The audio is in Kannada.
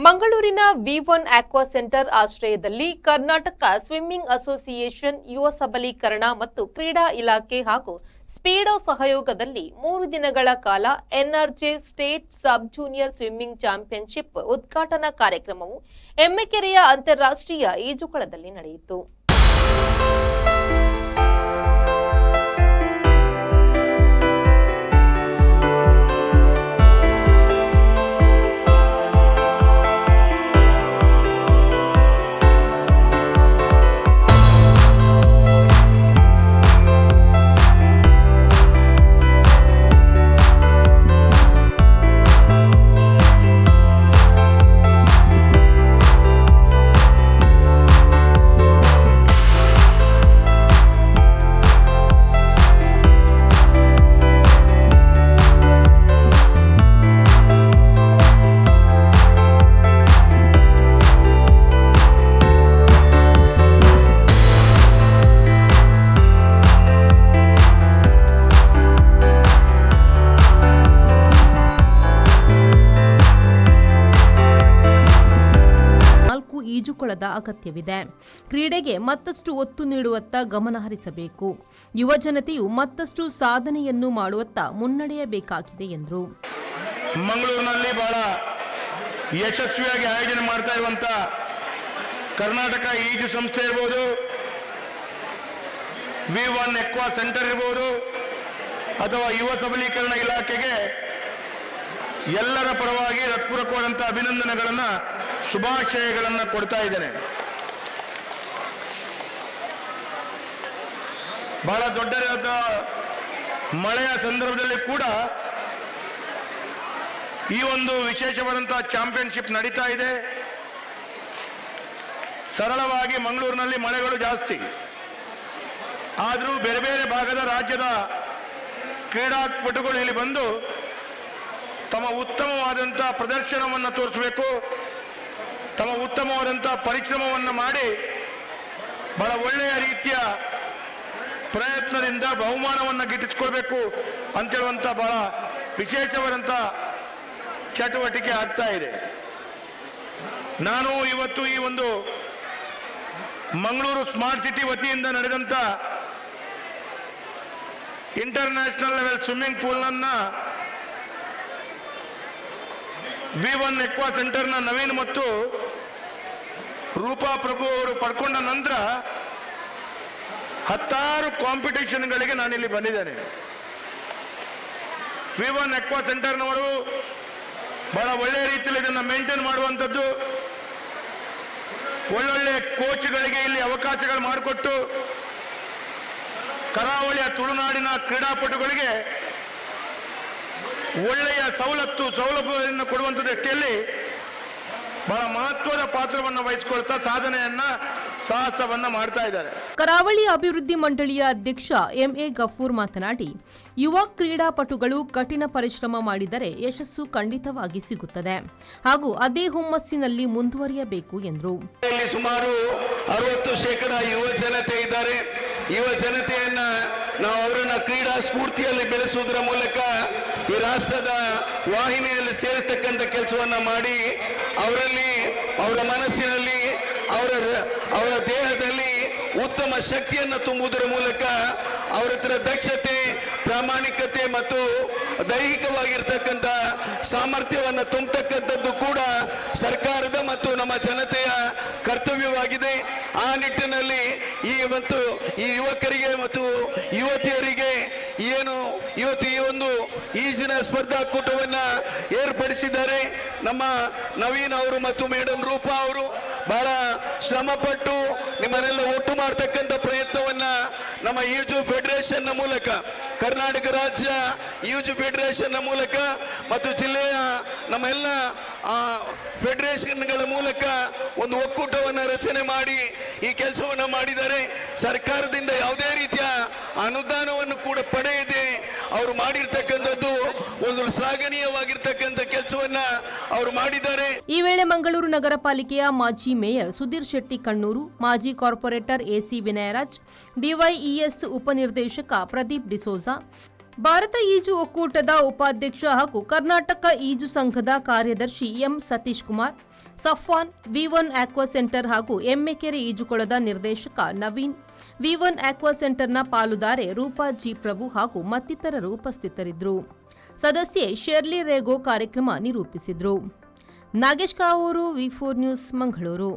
ಮಂಗಳೂರಿನ ವಿ1 ಆಕ್ವಾ ಸೆಂಟರ್ ಆಶ್ರಯದಲ್ಲಿ ಕರ್ನಾಟಕ ಸ್ವಿಮ್ಮಿಂಗ್ ಅಸೋಸಿಯೇಷನ್, ಯುವ ಸಬಲೀಕರಣ ಮತ್ತು ಕ್ರೀಡಾ ಇಲಾಖೆ ಹಾಗೂ ಸ್ಪೀಡೋ ಸಹಯೋಗದಲ್ಲಿ 3 ದಿನಗಳ ಕಾಲ NRJ state sub junior swimming championship ಉದ್ಘಾಟನಾ ಕಾರ್ಯಕ್ರಮವು ಎಮ್ಮೆಕೆರೆಯ ಅಂತಾರಾಷ್ಟ್ರೀಯ ಈಜುಕೊಳದಲ್ಲಿ ನಡೆಯಿತು. ಈಜುಕೊಳದ ಅಗತ್ಯವಿದೆ. ಕ್ರೀಡೆಗೆ ಮತ್ತಷ್ಟು ಒತ್ತು ನೀಡುವತ್ತ ಗಮನ ಹರಿಸಬೇಕು. ಯುವ ಜನತೆಯು ಮತ್ತಷ್ಟು ಸಾಧನೆಯನ್ನು ಮಾಡುವತ್ತ ಮುನ್ನಡೆಯಬೇಕಾಗಿದೆ ಎಂದರು. ಮಂಗಳೂರಿನಲ್ಲಿ ಬಹಳ ಯಶಸ್ವಿಯಾಗಿ ಆಯೋಜನೆ ಮಾಡ್ತಾ ಇರುವಂತ ಕರ್ನಾಟಕ ಈಜು ಸಂಸ್ಥೆ ಇರಬಹುದು, ವಿ1 ಆಕ್ವಾ ಸೆಂಟರ್ ಇರಬಹುದು ಅಥವಾ ಯುವ ಸಬಲೀಕರಣ ಇಲಾಖೆಗೆ ಎಲ್ಲರ ಪರವಾಗಿ ಹೃತ್ಪೂರ್ವಕವಾದಂತಹ ಅಭಿನಂದನೆಗಳನ್ನ, ಶುಭಾಶಯಗಳನ್ನು ಕೊಡ್ತಾ ಇದ್ದೇನೆ. ಬಹಳ ದೊಡ್ಡ ಮಳೆಯ ಸಂದರ್ಭದಲ್ಲಿ ಕೂಡ ಈ ಒಂದು ವಿಶೇಷವಾದಂತಹ ಚಾಂಪಿಯನ್ಶಿಪ್ ನಡೀತಾ ಇದೆ. ಸರಳವಾಗಿ ಮಂಗಳೂರಿನಲ್ಲಿ ಮಳೆಗಳು ಜಾಸ್ತಿ ಆದರೂ ಬೇರೆ ಬೇರೆ ಭಾಗದ ರಾಜ್ಯದ ಕ್ರೀಡಾಪಟುಗಳು ಇಲ್ಲಿ ಬಂದು ತಮ್ಮ ಉತ್ತಮವಾದಂತಹ ಪ್ರದರ್ಶನವನ್ನು ತೋರಿಸಬೇಕು, ತಮ್ಮ ಉತ್ತಮವಾದಂತಹ ಪರಿಶ್ರಮವನ್ನು ಮಾಡಿ ಬಹಳ ಒಳ್ಳೆಯ ರೀತಿಯ ಪ್ರಯತ್ನದಿಂದ ಬಹುಮಾನವನ್ನು ಗಿಟ್ಟಿಸಿಕೊಳ್ಬೇಕು ಅಂತೇಳುವಂಥ ಬಹಳ ವಿಶೇಷವಾದಂಥ ಚಟುವಟಿಕೆ ಆಗ್ತಾ ಇದೆ. ನಾನು ಇವತ್ತು ಈ ಒಂದು ಮಂಗಳೂರು ಸ್ಮಾರ್ಟ್ ಸಿಟಿ ವತಿಯಿಂದ ನಡೆದಂಥ ಇಂಟರ್ನ್ಯಾಷನಲ್ ಲೆವೆಲ್ ಸ್ವಿಮ್ಮಿಂಗ್ ಪೂಲ್ನನ್ನು ವಿ1 ಆಕ್ವಾ ಸೆಂಟರ್ನ ನವೀನ್ ಮತ್ತು ರೂಪಾ ಪ್ರಭು ಅವರು ಪಡ್ಕೊಂಡ ನಂತರ 10 ಕಾಂಪಿಟೇಷನ್ಗಳಿಗೆ ನಾನಿಲ್ಲಿ ಬಂದಿದ್ದೇನೆ. ವಿ1 ಆಕ್ವಾ ಸೆಂಟರ್ನವರು ಬಹಳ ಒಳ್ಳೆಯ ರೀತಿಯಲ್ಲಿ ಇದನ್ನು ಮೇಂಟೈನ್ ಮಾಡುವಂಥದ್ದು, ಒಳ್ಳೊಳ್ಳೆ ಕೋಚ್ಗಳಿಗೆ ಇಲ್ಲಿ ಅವಕಾಶಗಳು ಮಾಡಿಕೊಟ್ಟು ಕರಾವಳಿಯ ತುಳುನಾಡಿನ ಕ್ರೀಡಾಪಟುಗಳಿಗೆ ಒಳ್ಳೆಯ ಸೌಲಭ್ಯವನ್ನು ಕೊಡುವಂಥ ದೃಷ್ಟಿಯಲ್ಲಿ ಬಹಳ ಮಹತ್ವದ ಪಾತ್ರವನ್ನು ವಹಿಸಿಕೊಳ್ತಾ ಸಾಹಸವನ್ನ ಮಾಡ್ತಾ ಇದ್ದಾರೆ. ಕರಾವಳಿ ಅಭಿವೃದ್ಧಿ ಮಂಡಳಿಯ ಅಧ್ಯಕ್ಷ ಎಂಎ ಗಫೂರ್ ಮಾತನಾಡಿ, ಯುವ ಕ್ರೀಡಾಪಟುಗಳು ಕಠಿಣ ಪರಿಶ್ರಮ ಮಾಡಿದರೆ ಯಶಸ್ಸು ಖಂಡಿತವಾಗಿ ಸಿಗುತ್ತದೆ ಹಾಗೂ ಅದೇ ಹುಮ್ಮಸ್ಸಿನಲ್ಲಿ ಮುಂದುವರಿಯಬೇಕು ಎಂದರು. ಸುಮಾರು 60% ಯುವ ಜನತೆ ಇದ್ದಾರೆ. ಯುವ ಜನತೆಯನ್ನ ನಾವು ಅವರನ್ನ ಕ್ರೀಡಾ ಸ್ಫೂರ್ತಿಯಲ್ಲಿ ಬೆಳೆಸುವುದರ ಮೂಲಕ ಈ ರಾಷ್ಟ್ರದ ವಾಹಿನಿಯಲ್ಲಿ ಸೇರ್ತಕ್ಕಂಥ ಕೆಲಸವನ್ನ ಮಾಡಿ ಅವರಲ್ಲಿ, ಅವರ ಮನಸ್ಸಿನಲ್ಲಿ, ಅವರ ದೇಹದಲ್ಲಿ ಉತ್ತಮ ಶಕ್ತಿಯನ್ನು ತುಂಬುವುದರ ಮೂಲಕ ಅವರ ಹತ್ರ ದಕ್ಷತೆ, ಪ್ರಾಮಾಣಿಕತೆ ಮತ್ತು ದೈಹಿಕವಾಗಿರ್ತಕ್ಕಂಥ ಸಾಮರ್ಥ್ಯವನ್ನು ತುಂಬತಕ್ಕಂಥದ್ದು ಕೂಡ ಸರ್ಕಾರದ ಮತ್ತು ನಮ್ಮ ಜನತೆಯ ಕರ್ತವ್ಯವಾಗಿದೆ. ಆ ನಿಟ್ಟಿನಲ್ಲಿ ಈ ಯುವಕರಿಗೆ ಮತ್ತು ಯುವತಿಯರಿಗೆ ಏನು ಇವತ್ತು ಈ ಒಂದು ಈಜಿನ ಸ್ಪರ್ಧಾಕೂಟವನ್ನು ಏರ್ಪಡಿಸಿದ್ದಾರೆ. ನಮ್ಮ ನವೀನ್ ಅವರು ಮತ್ತು ಮೇಡಮ್ ರೂಪಾ ಅವರು ಬಹಳ ಶ್ರಮಪಟ್ಟು ನಿಮ್ಮನ್ನೆಲ್ಲ ಒಟ್ಟು ಮಾಡತಕ್ಕಂಥ ಪ್ರಯತ್ನವನ್ನ ನಮ್ಮ ಈಜು ಫೆಡರೇಷನ್ನ ಮೂಲಕ, ಕರ್ನಾಟಕ ರಾಜ್ಯ ಈಜು ಫೆಡರೇಷನ್ನ ಮೂಲಕ ಮತ್ತು ಜಿಲ್ಲೆಯ ನಮ್ಮೆಲ್ಲ ಫೆಡರೇಷನ್ಗಳ ಮೂಲಕ ಒಂದು ಒಕ್ಕೂಟವನ್ನು ರಚನೆ ಮಾಡಿ ಈ ಕೆಲಸವನ್ನು ಮಾಡಿದ್ದಾರೆ. ಸರ್ಕಾರದಿಂದ ಯಾವುದೇ ರೀತಿಯ ಅನುದಾನವನ್ನು ಕೂಡ ಪಡೆಯದೆ ಅವರು ಮಾಡಿರ್ತಕ್ಕಂಥದ್ದು ಒಂದು ಶ್ಲಾಘನೀಯವಾಗಿರ್ತಕ್ಕಂಥ ಕೆಲಸವನ್ನ ಅವರು ಮಾಡಿದ್ದಾರೆ. ಈ ವೇಳೆ ಮಂಗಳೂರು ನಗರ ಪಾಲಿಕೆಯ ಮಾಜಿ ಮೇಯರ್ ಸುಧೀರ್ ಶೆಟ್ಟಿ ಕಣ್ಣೂರು, ಮಾಜಿ ಕಾರ್ಪೊರೇಟರ್ ಎಸಿ ವಿನಯರಾಜ್, ಡಿವೈಇಎಸ್ ಉಪನಿರ್ದೇಶಕ ಪ್ರದೀಪ್ ಡಿಸೋಜಾ, ಭಾರತ ಈಜು ಒಕ್ಕೂಟದ ಉಪಾಧ್ಯಕ್ಷ ಹಾಗೂ ಕರ್ನಾಟಕ ಈಜು ಸಂಘದ ಕಾರ್ಯದರ್ಶಿ ಎಂ ಸತೀಶ್ ಕುಮಾರ್, ಸಫ್ವಾನ್, ವಿ1 ಆಕ್ವಾ ಸೆಂಟರ್ ಹಾಗೂ ಎಮ್ಮೆಕೆರೆ ಈಜುಕೊಳದ ನಿರ್ದೇಶಕ ನವೀನ್, ವಿ1 ಆಕ್ವಾ ಸೆಂಟರ್ನ ಪಾಲುದಾರೆ ರೂಪಾ ಜಿ ಪ್ರಭು ಹಾಗೂ ಮತ್ತಿತರರು ಉಪಸ್ಥಿತರಿದ್ದರು. ಸದಸ್ಯೆ ಶೆರ್ಲಿ ರೇಗೋ ಕಾರ್ಯಕ್ರಮ ನಿರೂಪಿಸಿದರು. ನಾಗೇಶ್ ಕಾವೂರು, ವಿ4 ನ್ಯೂಸ್, ಮಂಗಳೂರು.